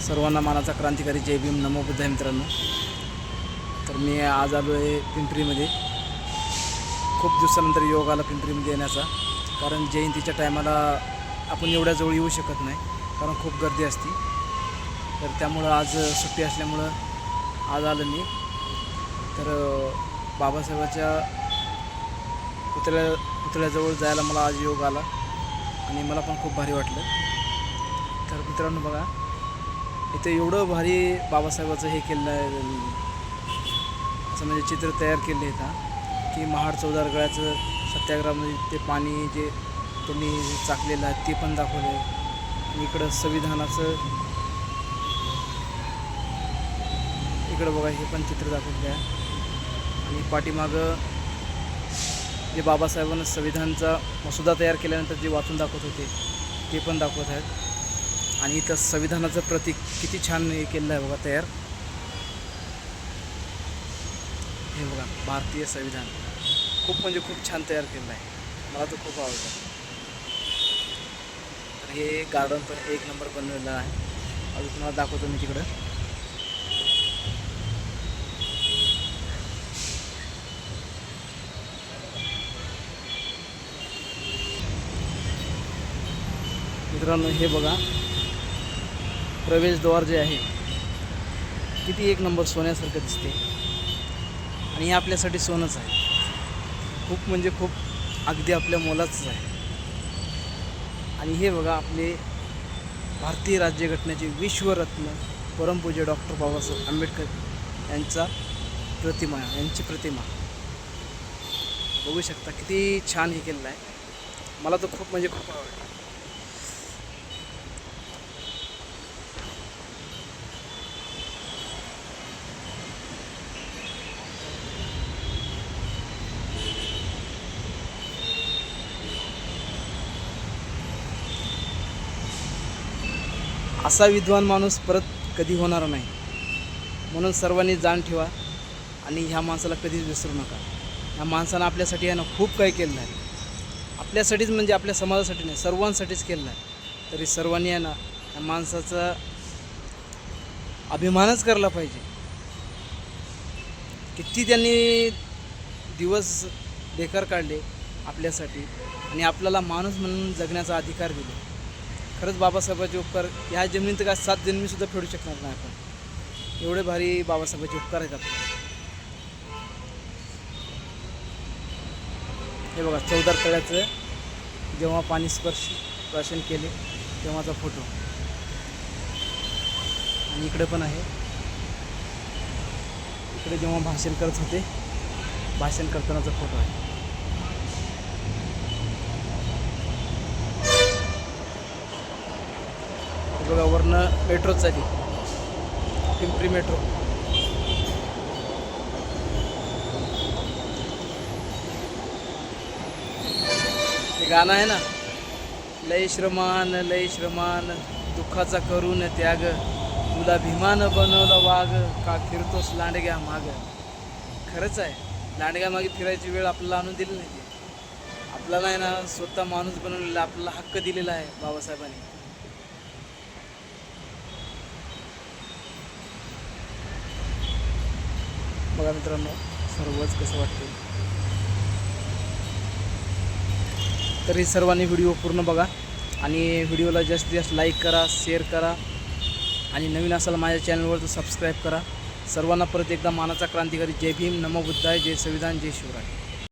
सर्वांना मानाचा क्रांतिकारी जय भीम नमो बुद्धाय मित्रांनो. तर मी आज आलो आहे पिंपरीमध्ये. खूप दिवसानंतर योग आला पिंपरीमध्ये येण्याचा, कारण जयंतीच्या टायमाला आपण एवढ्या जवळ येऊ शकत नाही, कारण खूप गर्दी असते. तर त्यामुळं आज सुट्टी असल्यामुळं आज आलो मी. तर बाबासाहेबाच्या पुतळ्याजवळ जायला मला आज योग आला आणि मला पण खूप भारी वाटलं. तर मित्रांनो बघा, इथे एवढं भारी बाबासाहेबाचं हे केलं आहे, असं म्हणजे चित्र तयार केलं आहे इथं की महाड चौदार गळ्याचं सत्याग्रहामध्ये ते पाणी जे त्यांनी चाकलेलं आहे ते पण दाखवलं आहे. आणि इकडं संविधानाचं इकडं बघा हे पण चित्र दाखवलं आहे. आणि पाठीमागं जे बाबासाहेबांना संविधानाचा मसुदा तयार केल्यानंतर जे वाचून दाखवत होते ते पण दाखवत आहेत. आणि इथं संविधानाचं प्रतीक किती छान हे केलेलं आहे बघा तयार. हे बघा भारतीय संविधान खूप म्हणजे खूप छान तयार केलेलं आहे, मला तर खूप आवडतं. तर हे गार्डन पण एक नंबर बनवलेलं आहे. अजून तुम्हाला दाखवतो मी तिकडं. मित्रांनो हे बघा प्रवेशद्वार जे आहे किती एक नंबर सोन्यासारखं दिसते. आणि हे आपल्यासाठी सोनंच आहे, खूप म्हणजे खूप अगदी आपल्या मोलाचंच आहे. आणि हे बघा आपले भारतीय राज्यघटनेचे विश्वरत्न परमपूज्य डॉक्टर बाबासाहेब आंबेडकर यांची प्रतिमा बघू शकता. किती छान हे केलेलं आहे, मला तर खूप म्हणजे खूप आवडलं. असा विद्वान माणूस परत कधी होणार नाही, म्हणून सर्वांनी जाण ठेवा आणि ह्या माणसाला कधीच विसरू नका. ह्या माणसानं आपल्यासाठी आहे ना खूप काही केलं आहे. आपल्यासाठीच म्हणजे आपल्या समाजासाठी नाही, सर्वांसाठीच केलं आहे. तरी सर्वांनी आहे ना ह्या माणसाचा अभिमानच करायला पाहिजे. किती त्यांनी दिवस बेकार काढले आपल्यासाठी आणि आपल्याला माणूस म्हणून जगण्याचा अधिकार दिला. खरंच बाबासाहेबाचे उपकार ह्या जमिनीत काय 7 जन्मीसुद्धा फेडू शकणार नाही आपण. एवढे भारी बाबासाहेबाचे उपकार आहेत आपले. हे बघा चौदार तळ्याचं जेव्हा पाणी स्पर्शन केले तेव्हाचा फोटो. आणि इकडे पण आहे, इकडे जेव्हा भाषण करत होते भाषण करतानाचा फोटो आहे. बघा वरनं मेट्रो चालली, पिंपरी मेट्रो. हे गाणं आहे ना, लय श्रमान दुःखाचा करून त्याग, तुला भीमान बनवलं वाघ, का फिरतोस लांडग्या माग. खरंच आहे, लांडग्या मागे फिरायची वेळ आपल्याला आणून दिली नाही. आपल्याला आहे ना स्वतः माणूस बनवलेला, आपल्याला हक्क दिलेला आहे बाबासाहेबांनी. बघा मित्रांनो सर्वच कसं वाटतं. तरी सर्वांनी व्हिडिओ पूर्ण बघा आणि व्हिडिओला जास्तीत जास्त लाईक करा, शेअर करा आणि नवीन असाल माझ्या चॅनलवर तर सबस्क्राईब करा. सर्वांना परत एकदा मानाचा क्रांतिकारी जय भीम नमो बुद्धाय, जय संविधान, जय शिवराय.